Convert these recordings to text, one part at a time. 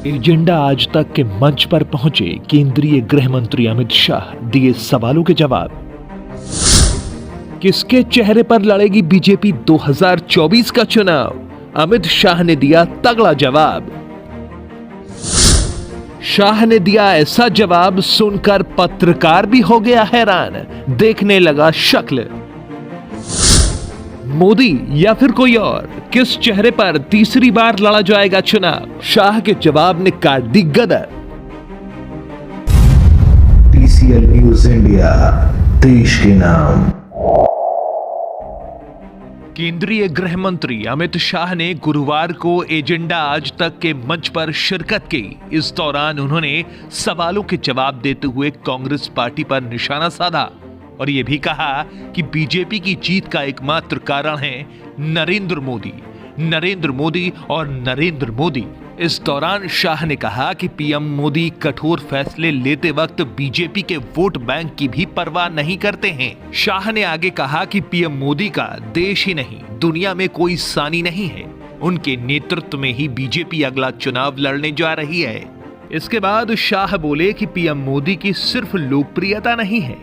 Agenda आज तक के मंच पर पहुंचे केंद्रीय गृह मंत्री अमित शाह दिए सवालों के जवाब। किसके चेहरे पर लड़ेगी बीजेपी 2024 का चुनाव? अमित शाह ने दिया तगड़ा जवाब। शाह ने दिया ऐसा जवाब सुनकर पत्रकार भी हो गया हैरान, देखने लगा शक्ल। मोदी या फिर कोई और, किस चेहरे पर तीसरी बार लड़ा जाएगा चुनाव? शाह के जवाब ने काट दी गदर। TCL न्यूज़ इंडिया, देश के नाम। केंद्रीय गृह मंत्री अमित शाह ने गुरुवार को एजेंडा आज तक के मंच पर शिरकत की। इस दौरान उन्होंने सवालों के जवाब देते हुए कांग्रेस पार्टी पर निशाना साधा और यह भी कहा कि बीजेपी की जीत का एकमात्र कारण है नरेंद्र मोदी, नरेंद्र मोदी और नरेंद्र मोदी। इस दौरान शाह ने कहा कि पीएम मोदी कठोर फैसले लेते वक्त बीजेपी के वोट बैंक की भी परवाह नहीं करते हैं। शाह ने आगे कहा कि पीएम मोदी का देश ही नहीं दुनिया में कोई सानी नहीं है। उनके नेतृत्व में ही बीजेपी अगला चुनाव लड़ने जा रही है। इसके बाद शाह बोले कि पीएम मोदी की सिर्फ लोकप्रियता नहीं है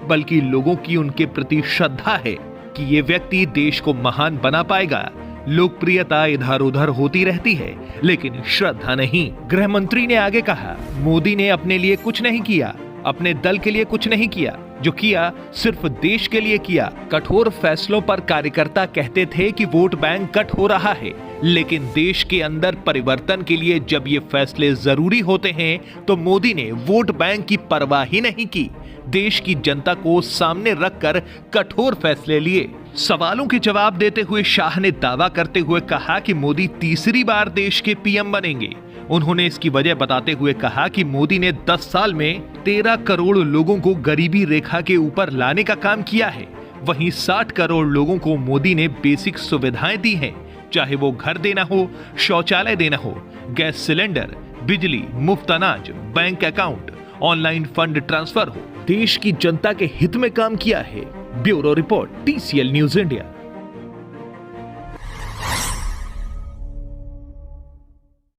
बल्कि लोगों की उनके प्रति श्रद्धा है कि ये व्यक्ति देश को महान बना पाएगा। लोकप्रियता इधर उधर होती रहती है लेकिन श्रद्धा नहीं। गृह मंत्री ने आगे कहा, मोदी ने अपने लिए कुछ नहीं किया, अपने दल के लिए कुछ नहीं किया, जो किया सिर्फ देश के लिए किया। कठोर फैसलों पर कार्यकर्ता कहते थे कि वोट बैंक कट हो रहा है, लेकिन देश के अंदर परिवर्तन के लिए जब ये फैसले जरूरी होते हैं तो मोदी ने वोट बैंक की परवाह ही नहीं की। देश की जनता को सामने रखकर कठोर फैसले लिए। सवालों के जवाब देते हुए शाह ने दावा करते हुए कहा कि मोदी तीसरी बार देश के पीएम बनेंगे। उन्होंने इसकी वजह बताते हुए कहा कि मोदी ने 10 साल में 13 करोड़ लोगों को गरीबी रेखा के ऊपर लाने का काम किया है। वहीं 60 करोड़ लोगों को मोदी ने बेसिक सुविधाएं दी हैं, चाहे वो घर देना हो, शौचालय देना हो, गैस सिलेंडर, बिजली, मुफ्त अनाज, bank account, online fund transfer हो। देश की जनता के हित में काम किया है। Bureau report, TCL news India.